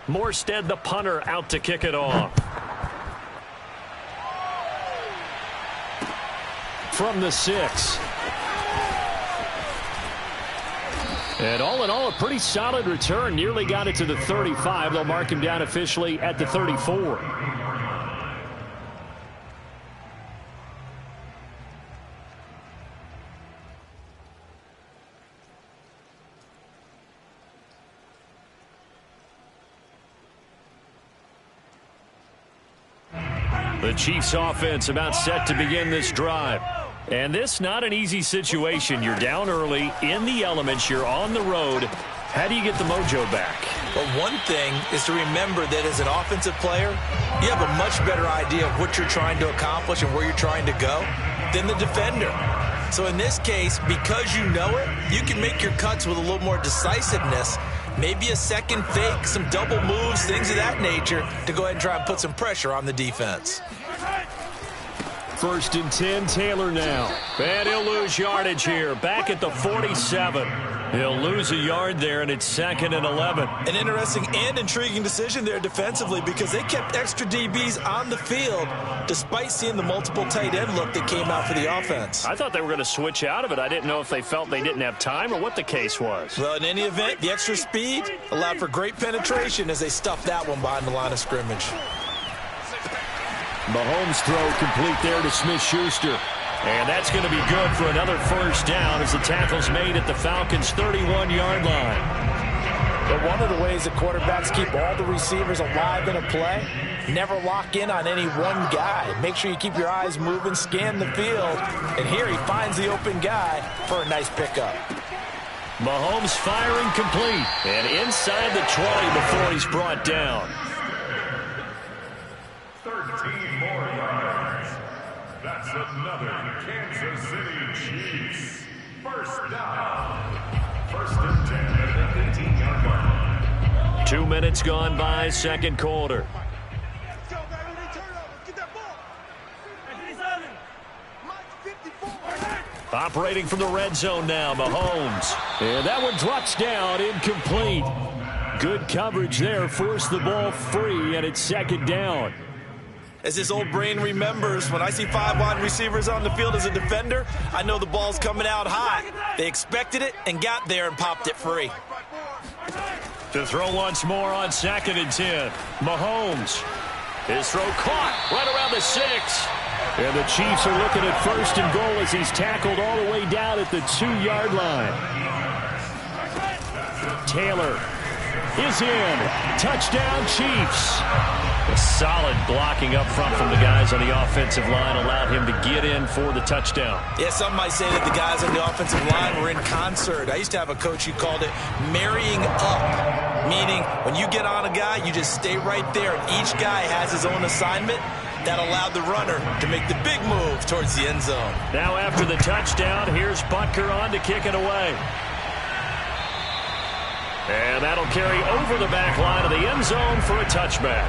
Morstead, the punter, out to kick it off. From the 6. And all in all, a pretty solid return. Nearly got it to the 35. They'll mark him down officially at the 34. The Chiefs offense about set to begin this drive. And this not an easy situation. You're down early, in the elements, you're on the road. How do you get the mojo back? Well, one thing is to remember that as an offensive player, you have a much better idea of what you're trying to accomplish and where you're trying to go than the defender. So in this case, because you know it, you can make your cuts with a little more decisiveness. Maybe a second fake, some double moves, things of that nature to go ahead and try and put some pressure on the defense. 1st and 10, Taylor now. And he'll lose yardage here. Back at the 47. He'll lose a yard there, and it's 2nd and 11. An interesting and intriguing decision there defensively because they kept extra DBs on the field despite seeing the multiple tight end look that came out for the offense. I thought they were going to switch out of it. I didn't know if they felt they didn't have time or what the case was. Well, in any event, the extra speed allowed for great penetration as they stuffed that one behind the line of scrimmage. Mahomes' throw complete there to Smith-Schuster. And that's going to be good for another 1st down as the tackle's made at the Falcons' 31-yard line. But one of the ways that quarterbacks keep all the receivers alive in a play, never lock in on any one guy. Make sure you keep your eyes moving, scan the field. And here he finds the open guy for a nice pickup. Mahomes firing complete. And inside the 20 before he's brought down. 13 more yards. That's another Kansas City Chiefs. 1st down. 1st and 10 at the 18-yard line. 2 minutes gone by, 2nd quarter. Let's go, baby. Turn over. Get that ball. Operating from the red zone now, Mahomes. And that one drops down, incomplete. Good coverage there, forced the ball free, and it's 2nd down. As his old brain remembers, when I see 5 wide receivers on the field as a defender, I know the ball's coming out hot. They expected it and got there and popped it free. To throw once more on 2nd and 10. Mahomes. His throw caught right around the 6. And the Chiefs are looking at 1st and goal as he's tackled all the way down at the 2-yard line. Taylor is in. Touchdown, Chiefs. A solid blocking up front from the guys on the offensive line allowed him to get in for the touchdown. Yeah, some might say that the guys on the offensive line were in concert. I used to have a coach who called it marrying up, meaning when you get on a guy, you just stay right there, and each guy has his own assignment. That allowed the runner to make the big move towards the end zone. Now after the touchdown, here's Butker on to kick it away. And that'll carry over the back line of the end zone for a touchback.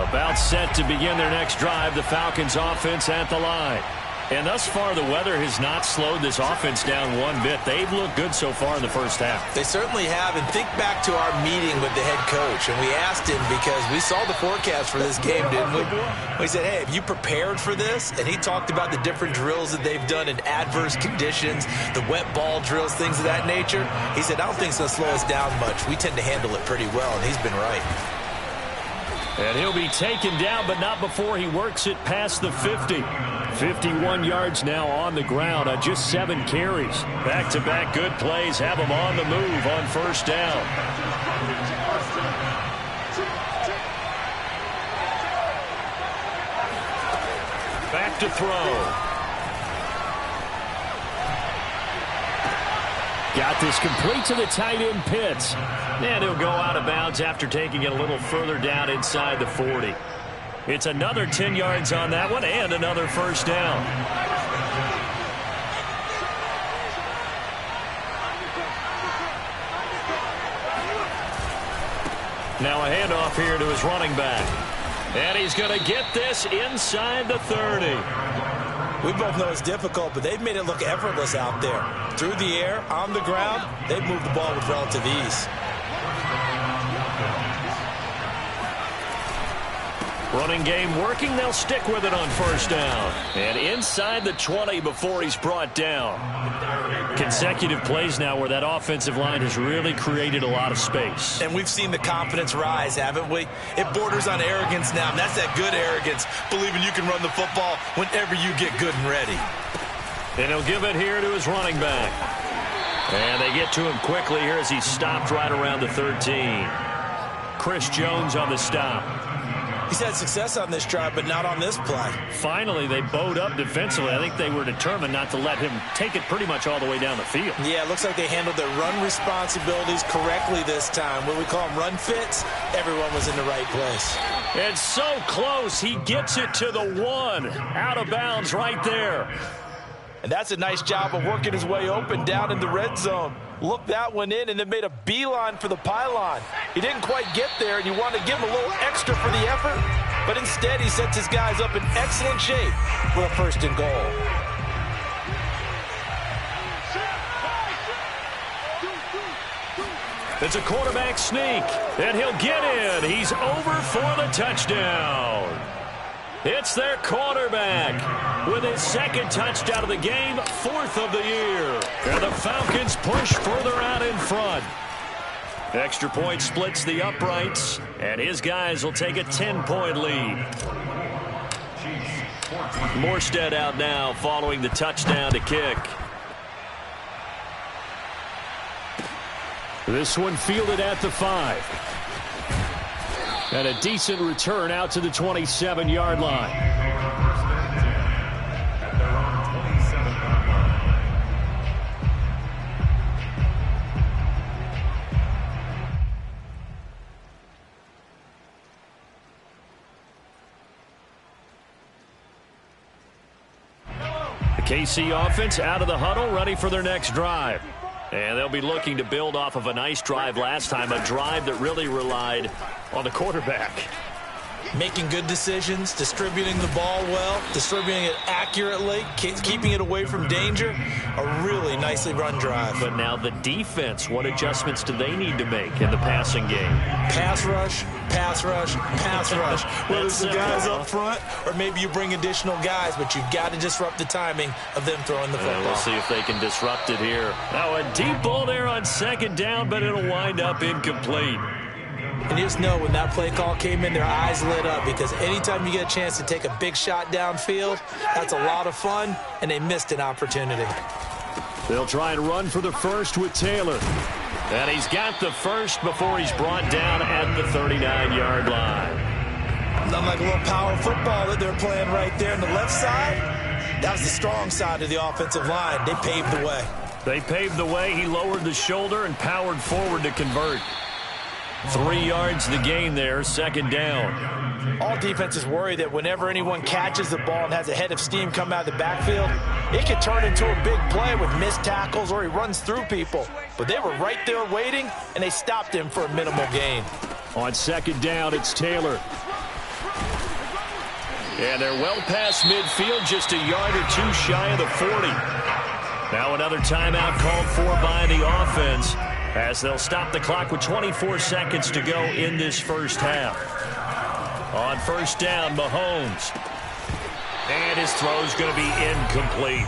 About set to begin their next drive, the Falcons offense at the line. And thus far, the weather has not slowed this offense down one bit. They've looked good so far in the 1st half. They certainly have. And think back to our meeting with the head coach. And we asked him because we saw the forecast for this game, didn't we? We said, hey, have you prepared for this? And he talked about the different drills that they've done in adverse conditions, the wet ball drills, things of that nature. He said, I don't think it's going to slow us down much. We tend to handle it pretty well, and he's been right. And he'll be taken down, but not before he works it past the 50. 51 yards now on the ground on just 7 carries. Back-to-back good plays have him on the move on 1st down. Back to throw. Got this complete to the tight end Pitts. And he'll go out of bounds after taking it a little further down inside the 40. It's another 10 yards on that one and another 1st down. Now a handoff here to his running back. And he's going to get this inside the 30. We both know it's difficult, but they've made it look effortless out there. Through the air, on the ground, they've moved the ball with relative ease. Running game working. They'll stick with it on first down. And inside the 20 before he's brought down. Consecutive plays now where that offensive line has really created a lot of space. And we've seen the confidence rise, haven't we? It borders on arrogance now, and that's that good arrogance, believing you can run the football whenever you get good and ready. And he'll give it here to his running back. And they get to him quickly here as he's stopped right around the 13. Chris Jones on the stop. He's had success on this drive, but not on this play. Finally, they bowed up defensively. I think they were determined not to let him take it pretty much all the way down the field. Yeah, it looks like they handled their run responsibilities correctly this time. What we call them run fits, everyone was in the right place. It's so close. He gets it to the 1. Out of bounds right there. And that's a nice job of working his way open down in the red zone. Looked that one in and then made a beeline for the pylon. He didn't quite get there, and you want to give him a little extra for the effort, but instead he sets his guys up in excellent shape for a first and goal. It's a quarterback sneak, and he'll get in. He's over for the touchdown. It's their quarterback with his second touchdown of the game, 4th of the year. And the Falcons push further out in front. Extra point splits the uprights, and his guys will take a 10-point lead. Morstead out now following the touchdown to kick. This one fielded at the 5. And a decent return out to the 27-yard line. The KC offense out of the huddle, ready for their next drive. And they'll be looking to build off of a nice drive last time, a drive that really relied on the quarterback. Making good decisions, distributing the ball well, distributing it accurately, keeping it away from danger. A really nicely run drive. But now the defense, what adjustments do they need to make in the passing game? Pass rush, pass rush, pass rush. Whether it's the guys up front or maybe you bring additional guys, but you've got to disrupt the timing of them throwing the football. We'll see if they can disrupt it here. Now a deep ball there on second down, but it'll wind up incomplete. And you just know when that play call came in, their eyes lit up, because anytime you get a chance to take a big shot downfield, that's a lot of fun, and they missed an opportunity. They'll try and run for the first with Taylor. And he's got the first before he's brought down at the 39-yard line. Nothing like a little power football that they're playing right there on the left side. That was the strong side of the offensive line. They paved the way. They paved the way. He lowered the shoulder and powered forward to convert. 3 yards the gain there, second down. All defenses worry that whenever anyone catches the ball and has a head of steam come out of the backfield, it could turn into a big play with missed tackles or he runs through people. But they were right there waiting, and they stopped him for a minimal gain. On second down, it's Taylor. And they're well past midfield, just a yard or two shy of the 40. Now another timeout called for by the offense, as they'll stop the clock with 24 seconds to go in this first half. On first down, Mahomes. And his throw's going to be incomplete.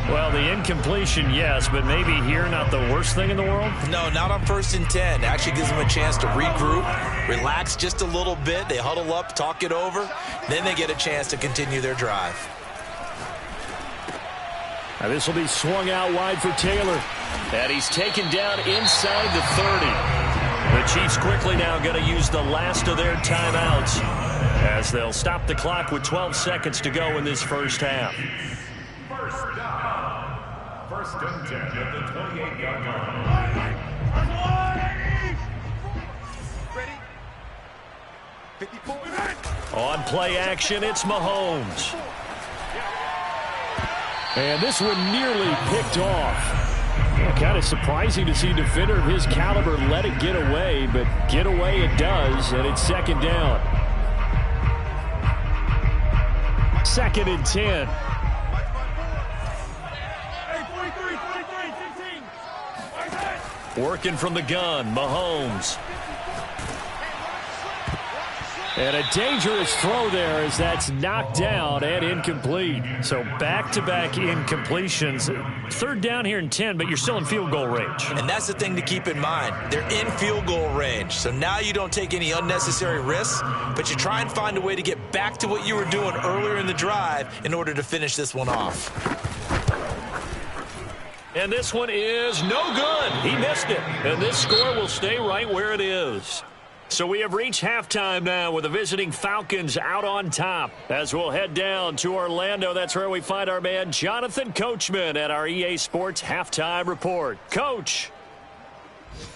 Well, the incompletion, yes, but maybe here not the worst thing in the world? No, not on 1st and 10. Actually gives them a chance to regroup, relax just a little bit. They huddle up, talk it over. Then they get a chance to continue their drive. Now this will be swung out wide for Taylor. And he's taken down inside the 30. The Chiefs quickly now going to use the last of their timeouts, as they'll stop the clock with 12 seconds to go in this first half. First down. 1st and 10 at the 28-yard line. Ready? 54. On play action, it's Mahomes. And this one nearly picked off. Kind of surprising to see a defender of his caliber let it get away, but get away it does, and it's second down. 2nd and 10. Working from the gun, Mahomes. And a dangerous throw there as that's knocked down and incomplete. So back-to-back incompletions. Third down here in 10, but you're still in field goal range. And that's the thing to keep in mind. They're in field goal range. So now you don't take any unnecessary risks, but you try and find a way to get back to what you were doing earlier in the drive in order to finish this one off. And this one is no good. He missed it. And this score will stay right where it is. So we have reached halftime now with the visiting Falcons out on top. As we'll head down to Orlando, that's where we find our man Jonathan Coachman at our EA Sports Halftime Report. Coach.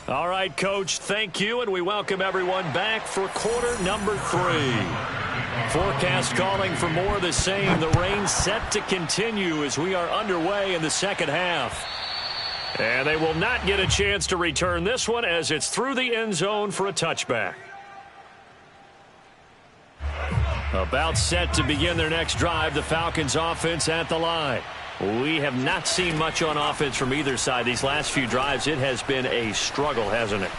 All right, Coach, thank you, and we welcome everyone back for quarter number 3. Forecast calling for more of the same. The rain set to continue as we are underway in the second half. And they will not get a chance to return this one as it's through the end zone for a touchback. About set to begin their next drive, the Falcons offense at the line. We have not seen much on offense from either side these last few drives. It has been a struggle, hasn't it?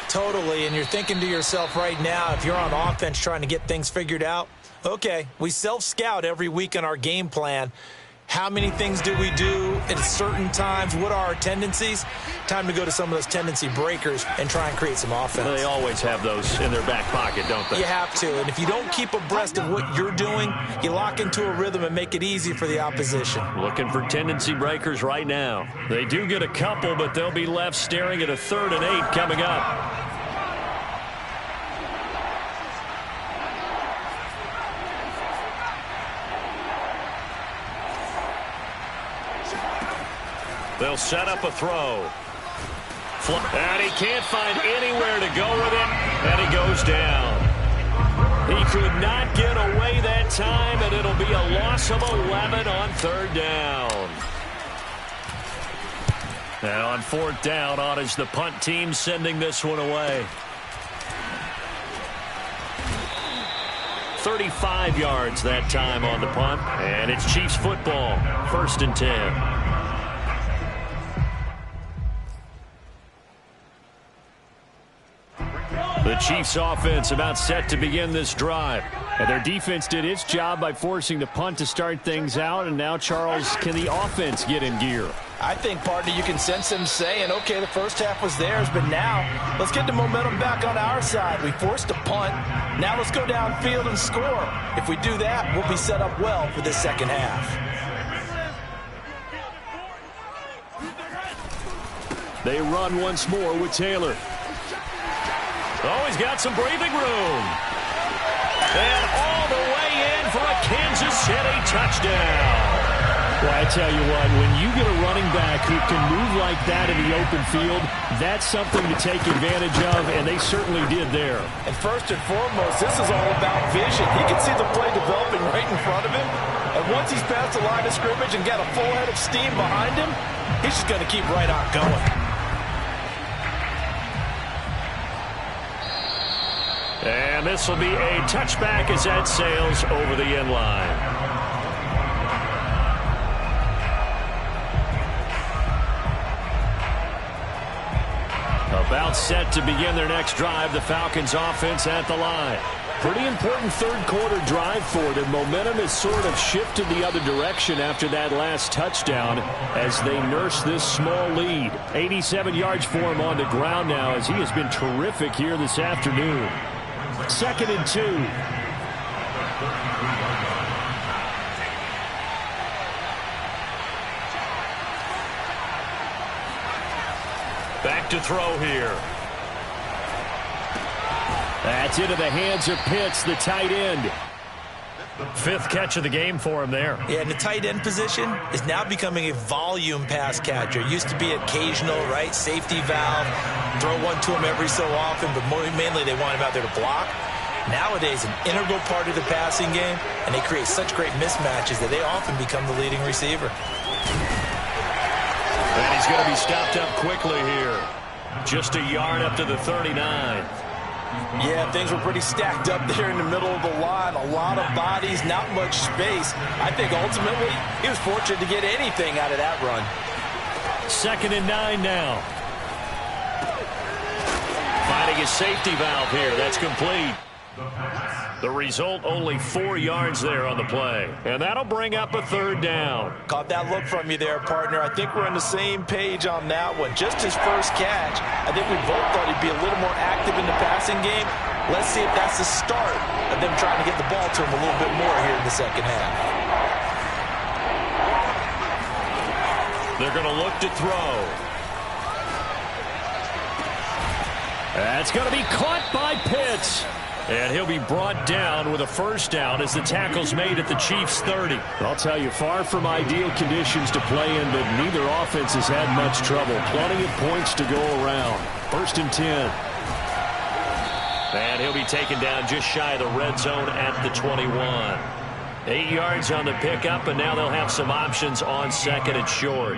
Totally, and you're thinking to yourself right now, if you're on offense trying to get things figured out, okay, we self-scout every week on our game plan. How many things do we do at certain times? What are our tendencies? Time to go to some of those tendency breakers and try and create some offense. They always have those in their back pocket, don't they? You have to, and if you don't keep abreast of what you're doing, you lock into a rhythm and make it easy for the opposition. Looking for tendency breakers right now. They do get a couple, but they'll be left staring at a 3rd and 8 coming up. They'll set up a throw. And he can't find anywhere to go with it, and he goes down. He could not get away that time, and it'll be a loss of 11 on 3rd down. And on 4th down, on is the punt team sending this one away. 35 yards that time on the punt, and it's Chiefs football, 1st and 10. The Chiefs offense about set to begin this drive. And their defense did its job by forcing the punt to start things out. And now, Charles, can the offense get in gear? I think, partner, you can sense them saying, okay, the first half was theirs, but now let's get the momentum back on our side. We forced a punt. Now let's go downfield and score. If we do that, we'll be set up well for the second half. They run once more with Taylor. Oh, he's got some breathing room. And all the way in for a Kansas City touchdown. Well, I tell you what, when you get a running back who can move like that in the open field, that's something to take advantage of, and they certainly did there. And first and foremost, this is all about vision. He can see the play developing right in front of him. And once he's past the line of scrimmage and got a full head of steam behind him, he's just going to keep right on going. And this will be a touchback as that sails over the end line. About set to begin their next drive, the Falcons offense at the line. Pretty important third quarter drive for them. Momentum has sort of shifted the other direction after that last touchdown as they nurse this small lead. 87 yards for him on the ground now as he has been terrific here this afternoon. 2nd and 2. Back to throw here. That's into the hands of Pitts, the tight end. 5th catch of the game for him there. Yeah, and the tight end position is now becoming a volume pass catcher. Used to be occasional, right? Safety valve. Throw one to him every so often, but mainly they want him out there to block. Nowadays, an integral part of the passing game, and they create such great mismatches that they often become the leading receiver. And he's going to be stopped up quickly here. Just a yard up to the 39. Yeah, things were pretty stacked up there in the middle of the line. A lot of bodies, not much space. I think ultimately he was fortunate to get anything out of that run. 2nd and 9 now. Finding his safety valve here. That's complete. The result, only 4 yards there on the play. And that'll bring up a 3rd down. Caught that look from you there, partner. I think we're on the same page on that one. Just his first catch. I think we both thought he'd be a little more active in the passing game. Let's see if that's the start of them trying to get the ball to him a little bit more here in the second half. They're going to look to throw. That's going to be caught by Pitts. And he'll be brought down with a 1st down as the tackle's made at the Chiefs' 30. I'll tell you, far from ideal conditions to play in, but neither offense has had much trouble. Plenty of points to go around. 1st and 10. And he'll be taken down just shy of the red zone at the 21. 8 yards on the pickup, and now they'll have some options on 2nd and short.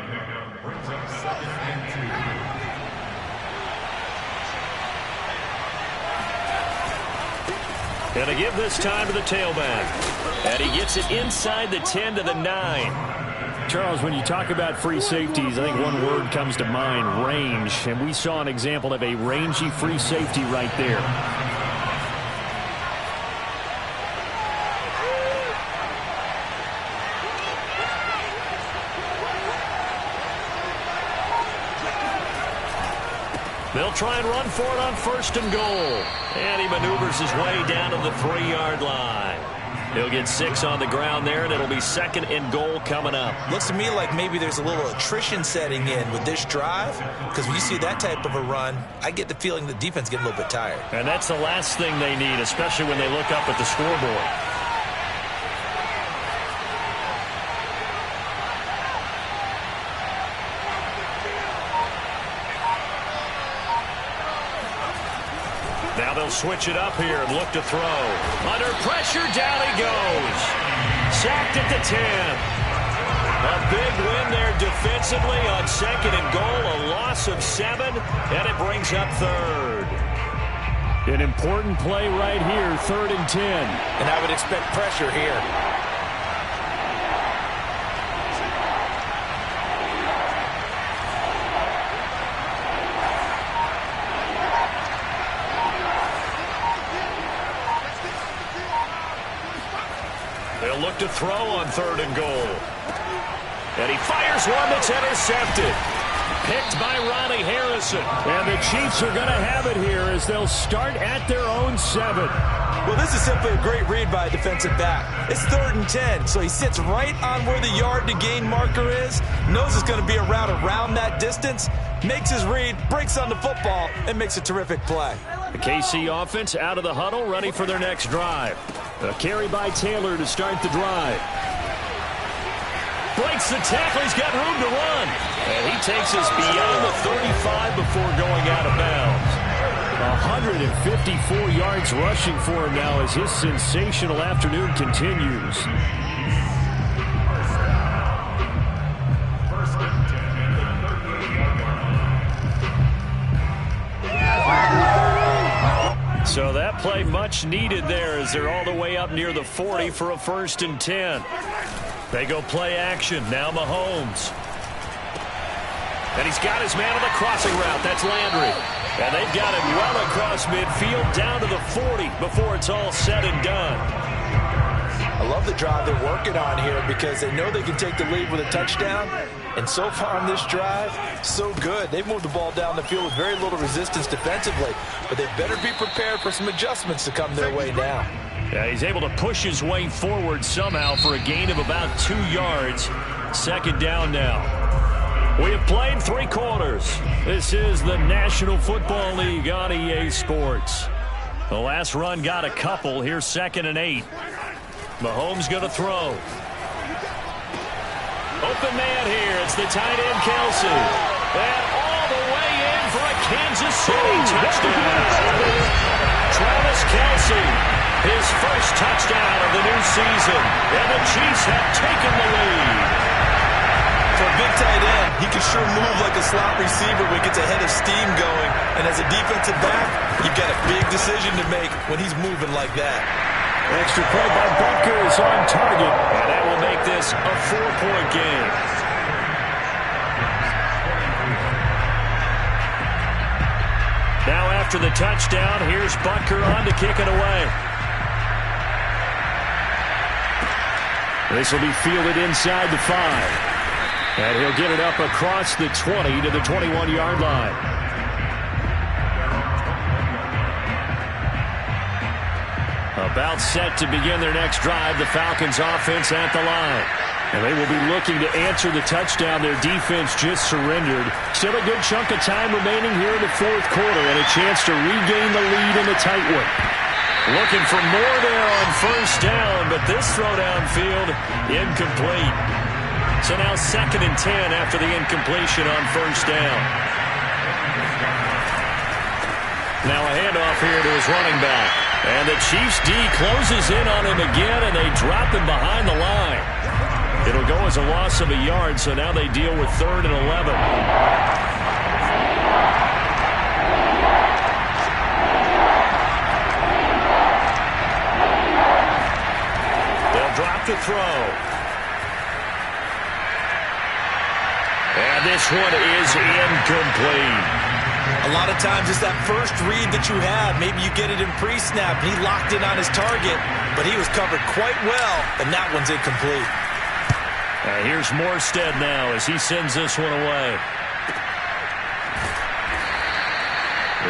And to give this time to the tailback. And he gets it inside the 10 to the 9. Charles, when you talk about free safeties, I think one word comes to mind, range. And we saw an example of a rangy free safety right there. They'll try and run for it on 1st and goal. And he maneuvers his way down to the 3-yard line. He'll get 6 on the ground there, and it'll be 2nd and goal coming up. Looks to me like maybe there's a little attrition setting in with this drive, because when you see that type of a run, I get the feeling the defense get a little bit tired. And that's the last thing they need, especially when they look up at the scoreboard. Now they'll switch it up here and look to throw. Under pressure, down he goes. Sacked at the 10. A big win there defensively on 2nd and goal. A loss of 7, and it brings up 3rd. An important play right here, 3rd and 10. And I would expect pressure here. They'll look to throw on 3rd and goal. And he fires one that's intercepted. Picked by Ronnie Harrison. And the Chiefs are going to have it here as they'll start at their own 7. Well, this is simply a great read by a defensive back. It's 3rd and 10, so he sits right on where the yard-to-gain marker is, knows it's going to be a route around that distance, makes his read, breaks on the football, and makes a terrific play. The KC offense out of the huddle, ready for their next drive. A carry by Taylor to start the drive. Breaks the tackle. He's got room to run. And he takes us beyond the 35 before going out of bounds. 154 yards rushing for him now as his sensational afternoon continues. So that play much needed there as they're all the way up near the 40 for a 1st and 10. They go play action. Now Mahomes. And he's got his man on the crossing route. That's Landry. And they've got him well across midfield down to the 40 before it's all said and done. I love the drive they're working on here because they know they can take the lead with a touchdown. And so far on this drive, so good. They've moved the ball down the field with very little resistance defensively. But they better be prepared for some adjustments to come their way now. Yeah, he's able to push his way forward somehow for a gain of about 2 yards. 2nd down now. We have played 3 quarters. This is the National Football League on EA Sports. The last run got a couple. Here's 2nd and 8. Mahomes going to throw. Open man here. It's the tight end, Kelsey. And all the way in for a Kansas City touchdown. Travis Kelsey, his first touchdown of the new season. And the Chiefs have taken the lead. For a big tight end, he can sure move like a slot receiver when he gets a head of steam going. And as a defensive back, you've got a big decision to make when he's moving like that. Extra play by Butker is on target. And that will make this a 4-point game. Now after after the touchdown, here's Butker on to kick it away. This will be fielded inside the 5. And he'll get it up across the 20 to the 21-yard line. About set to begin their next drive, the Falcons offense at the line. And they will be looking to answer the touchdown their defense just surrendered. Still a good chunk of time remaining here in the fourth quarter and a chance to regain the lead in the tight one. Looking for more there on first down, but this throw downfield incomplete. So now 2nd and 10 after the incompletion on first down. Now a handoff here to his running back. And the Chiefs D closes in on him again, and they drop him behind the line. It'll go as a loss of a yard, so now they deal with 3rd and 11. They'll drop the throw. And this one is incomplete. A lot of times it's that first read that you have. Maybe you get it in pre-snap. He locked in on his target, but he was covered quite well, and that one's incomplete. Here's Morstead now as he sends this one away.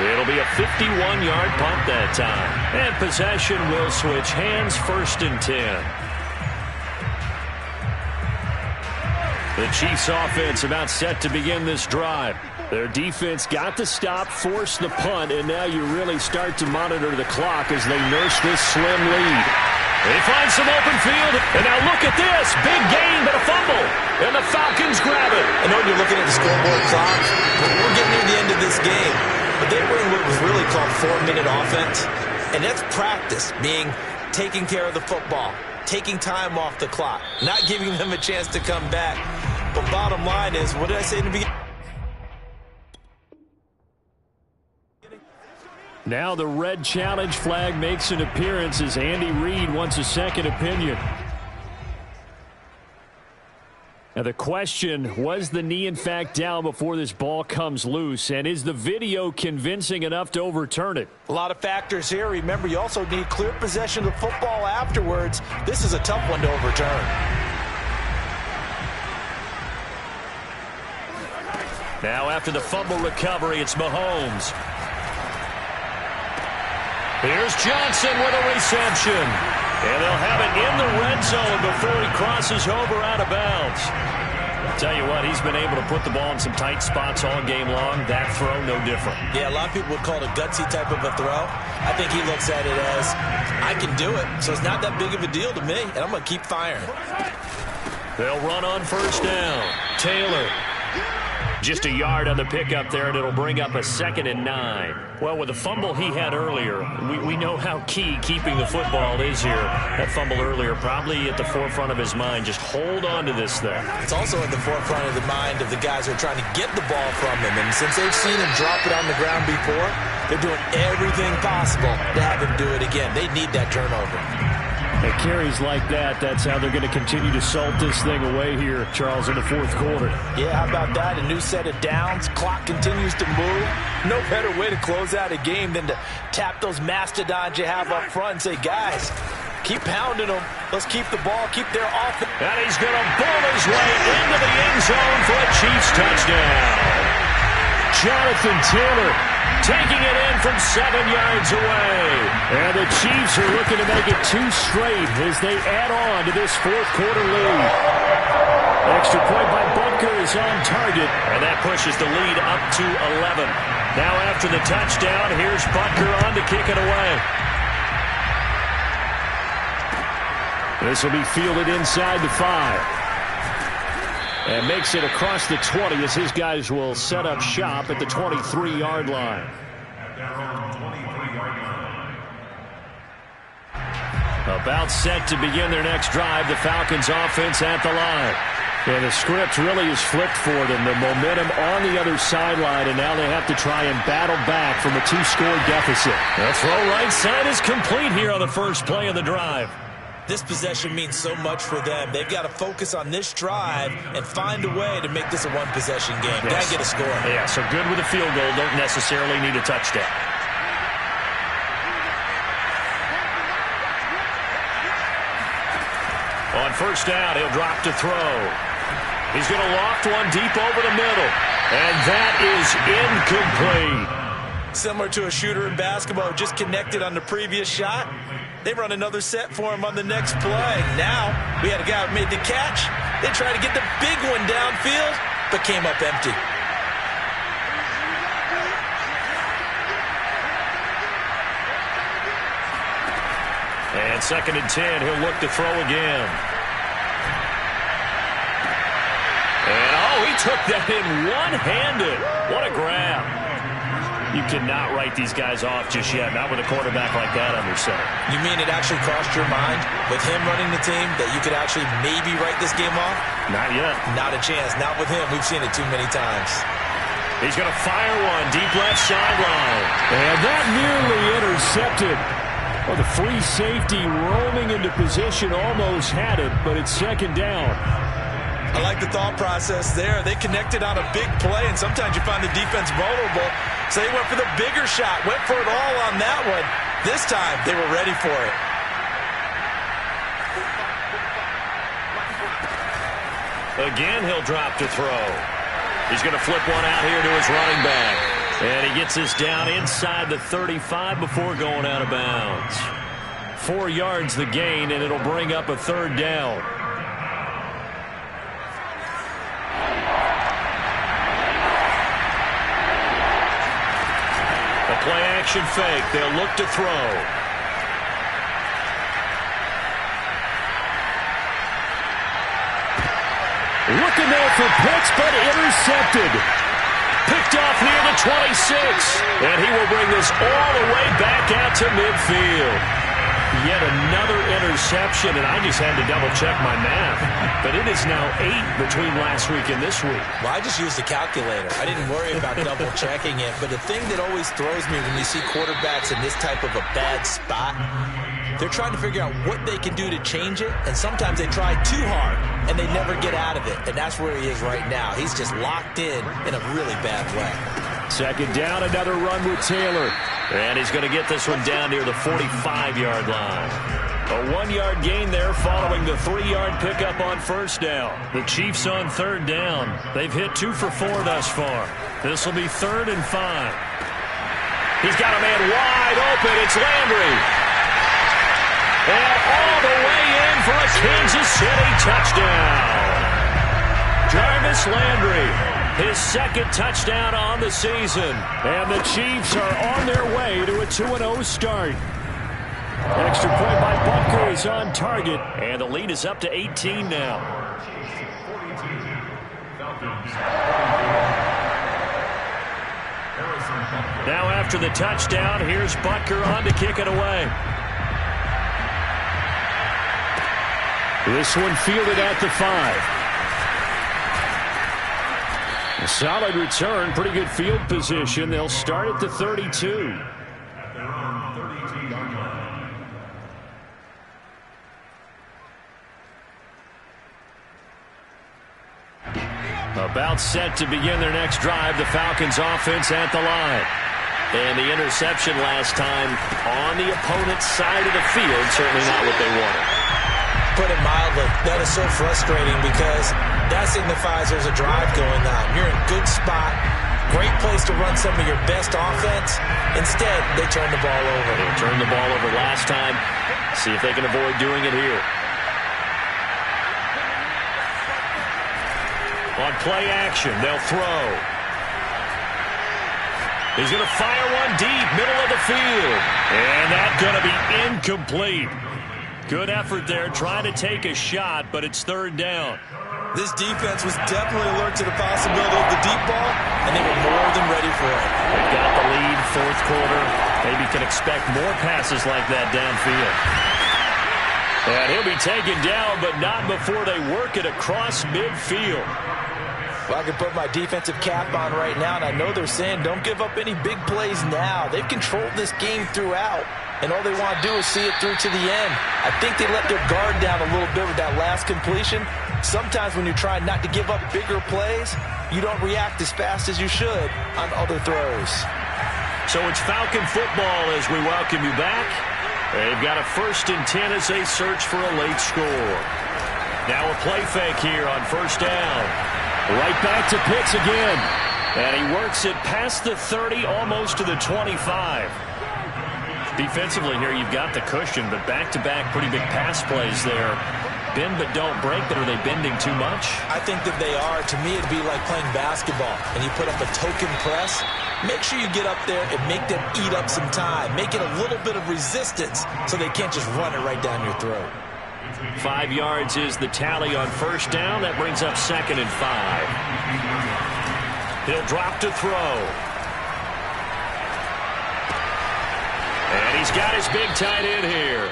It'll be a 51-yard punt that time. And possession will switch hands, 1st and 10. The Chiefs offense about set to begin this drive. Their defense got the stop, forced the punt, and now you really start to monitor the clock as they nurse this slim lead. They find some open field, and now look at this. Big gain, but a fumble, and the Falcons grab it. I know you're looking at the scoreboard clock, but we're getting near the end of this game. But they were in what was really called 4-minute offense, and that's practice, meaning taking care of the football, taking time off the clock, not giving them a chance to come back. But bottom line is, what did I say in the beginning? Now the red challenge flag makes an appearance as Andy Reid wants a second opinion. Now the question, was the knee in fact down before this ball comes loose? And is the video convincing enough to overturn it? A lot of factors here. Remember, you also need clear possession of the football afterwards. This is a tough one to overturn. Now after the fumble recovery, it's Mahomes. Here's Johnson with a reception. And they'll have it in the red zone before he crosses over out of bounds. I'll tell you what, he's been able to put the ball in some tight spots all game long. That throw, no different. Yeah, a lot of people would call it a gutsy type of a throw. I think he looks at it as, I can do it, so it's not that big of a deal to me, and I'm going to keep firing. They'll run on first down. Taylor. Just a yard on the pickup there, and it'll bring up a 2nd and 9. Well, with the fumble he had earlier, we know how key keeping the football is here. That fumble earlier probably at the forefront of his mind. Just hold on to this thing. It's also at the forefront of the mind of the guys who are trying to get the ball from him. And since they've seen him drop it on the ground before, they're doing everything possible to have him do it again. They need that turnover. At carries like that, that's how they're going to continue to salt this thing away here, Charles, in the fourth quarter. Yeah, how about that? A new set of downs. Clock continues to move. No better way to close out a game than to tap those mastodons you have up front and say, guys, keep pounding them. Let's keep the ball, keep their offense. And he's going to bowl his way into the end zone for a Chiefs touchdown. Jonathan Taylor taking it in from 7 yards away. And the Chiefs are looking to make it 2 straight as they add on to this fourth quarter lead. Extra point by Butker is on target, and that pushes the lead up to 11. Now after the touchdown, here's Butker on to kick it away. This will be fielded inside the 5. And makes it across the 20 as his guys will set up shop at the 23-yard line. About set to begin their next drive, the Falcons offense at the line. And the script really is flipped for them. The momentum on the other sideline, and now they have to try and battle back from a 2-score deficit. The throw right side is complete here on the first play of the drive. This possession means so much for them. They've got to focus on this drive and find a way to make this a one-possession game. Yes. Got to get a score. Yeah, so good with a field goal. Don't necessarily need a touchdown. On first down, he'll drop to throw. He's going to loft one deep over the middle. And that is incomplete. Similar to a shooter in basketball who just connected on the previous shot. They run another set for him on the next play. Now, we had a guy who made the catch. They tried to get the big one downfield, but came up empty. And 2nd and 10, he'll look to throw again. And, oh, he took that in one-handed. What a grab. You cannot write these guys off just yet, not with a quarterback like that under center. You mean it actually crossed your mind with him running the team that you could actually maybe write this game off? Not yet. Not a chance. Not with him. We've seen it too many times. He's going to fire one deep left sideline. And that nearly intercepted. Well, the free safety roaming into position almost had it, but it's 2nd down. I like the thought process there. They connected on a big play, and sometimes you find the defense vulnerable. So they went for the bigger shot, went for it all on that one. This time, they were ready for it. Again, he'll drop to throw. He's going to flip one out here to his running back. And he gets this down inside the 35 before going out of bounds. 4 yards the gain, and it'll bring up a 3rd down. A play-action fake. They'll look to throw. Looking there for Pitts, but intercepted. Picked off near the 26. And he will bring this all the way back out to midfield. Yet another interception, and I just had to double-check my math. But it is now 8 between last week and this week. Well, I just used the calculator. I didn't worry about double-checking it. But the thing that always throws me when you see quarterbacks in this type of a bad spot, they're trying to figure out what they can do to change it, and sometimes they try too hard, and they never get out of it. And that's where he is right now. He's just locked in a really bad way. 2nd down, another run with Taylor. And he's going to get this one down near the 45-yard line. A 1-yard gain there following the 3-yard pickup on first down. The Chiefs on 3rd down. They've hit 2 for 4 thus far. This will be 3rd and 5. He's got a man wide open. It's Landry. And all the way in for a Kansas City touchdown. Jarvis Landry. His 2nd touchdown on the season. And the Chiefs are on their way to a 2-0 start. Extra point by Butker is on target. And the lead is up to 18 now. Now after the touchdown, here's Butker on to kick it away. This one fielded at the 5. A solid return, pretty good field position. They'll start at the 32. About set to begin their next drive, the Falcons offense at the line. And the interception last time on the opponent's side of the field, certainly not what they wanted. Put it mildly, that is so frustrating because that signifies there's a drive going on. You're in a good spot, great place to run some of your best offense. Instead, they turn the ball over. They turned the ball over last time. See if they can avoid doing it here. On play action, they'll throw. He's going to fire one deep, middle of the field. And that's going to be incomplete. Good effort there, trying to take a shot, but it's 3rd down. This defense was definitely alert to the possibility of the deep ball, and they were more than ready for it. They've got the lead, 4th quarter. Maybe can expect more passes like that downfield. And he'll be taken down, but not before they work it across midfield. Well, I can put my defensive cap on right now, and I know they're saying don't give up any big plays now. They've controlled this game throughout, and all they want to do is see it through to the end. I think they let their guard down a little bit with that last completion. Sometimes when you're trying not to give up bigger plays, you don't react as fast as you should on other throws. So it's Falcon football as we welcome you back. They've got a 1st and 10 as they search for a late score. Now a play fake here on first down. Right back to Pitts again. And he works it past the 30, almost to the 25. Defensively here, you've got the cushion, but back-to-back pretty big pass plays there. Bend but don't break, but are they bending too much? I think that they are. To me, it'd be like playing basketball, and you put up a token press. Make sure you get up there and make them eat up some time. Make it a little bit of resistance so they can't just run it right down your throat. 5 yards is the tally on first down. That brings up 2nd and 5. He'll drop to throw. And he's got his big tight end here.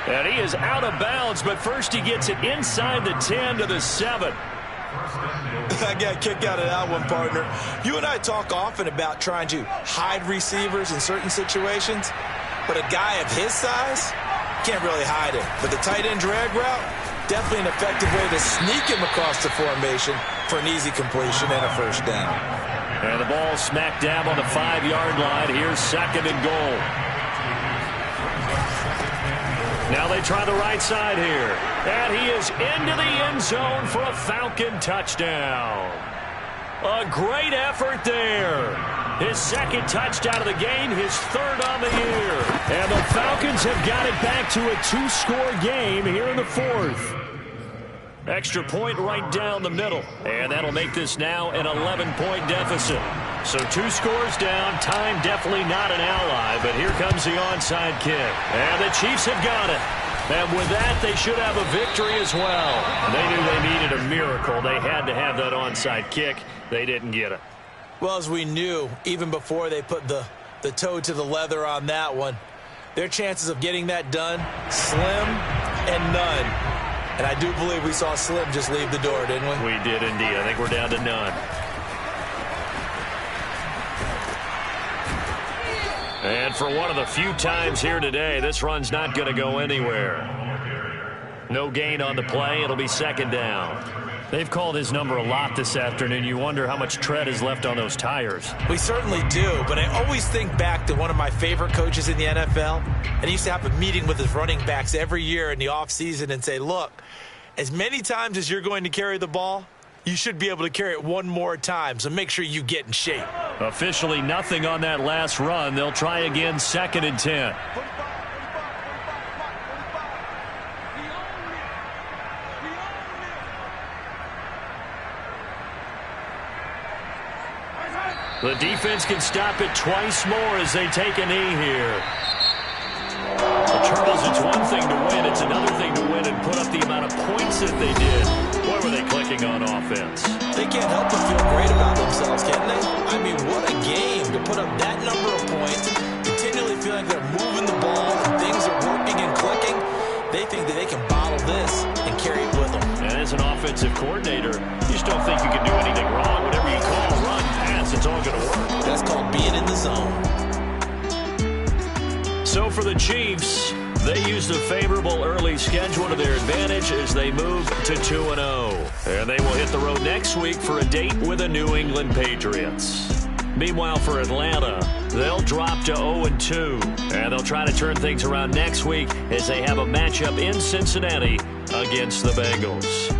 And he is out of bounds, but first he gets it inside the 10 to the 7. I got a kick out of that one, partner. You and I talk often about trying to hide receivers in certain situations, but a guy of his size can't really hide him. But the tight end drag route, definitely an effective way to sneak him across the formation for an easy completion and a first down. And the ball smack dab on the 5-yard line. Here's 2nd and goal. Now they try the right side here. And he is into the end zone for a Falcon touchdown. A great effort there. His 2nd touchdown of the game, his 3rd on the year. And the Falcons have got it back to a 2-score game here in the 4th. Extra point right down the middle. And that'll make this now an 11-point deficit. So 2 scores down. Time definitely not an ally. But here comes the onside kick. And the Chiefs have got it. And with that, they should have a victory as well. They knew they needed a miracle. They had to have that onside kick. They didn't get it. Well, as we knew, even before they put the toe to the leather on that one, their chances of getting that done, slim and none. And I do believe we saw Slim just leave the door, didn't we? We did indeed. I think we're down to none. And for one of the few times here today, this run's not going to go anywhere. No gain on the play. It'll be 2nd down. They've called his number a lot this afternoon. You wonder how much tread is left on those tires. We certainly do, but I always think back to one of my favorite coaches in the NFL. And he used to have a meeting with his running backs every year in the offseason and say, look, as many times as you're going to carry the ball, you should be able to carry it one more time, so make sure you get in shape. Officially nothing on that last run. They'll try again, 2nd and 10. The defense can stop it twice more as they take a knee here. Well, Charles, it's one thing to win. It's another thing to win and put up the amount of points that they did. Boy, were they clicking on offense. They can't help but feel great about themselves, can they? I mean, what a game to put up that number of points, continually feeling like they're moving the ball and things are working and clicking. They think that they can bottle this and carry it with them. And as an offensive coordinator, you just don't think you can do anything wrong. Whatever you call, run, pass, it's all going to work. That's called being in the zone. So for the Chiefs, they use the favorable early schedule to their advantage as they move to 2-0. And they will hit the road next week for a date with the New England Patriots. Meanwhile, for Atlanta, they'll drop to 0-2. And they'll try to turn things around next week as they have a matchup in Cincinnati against the Bengals.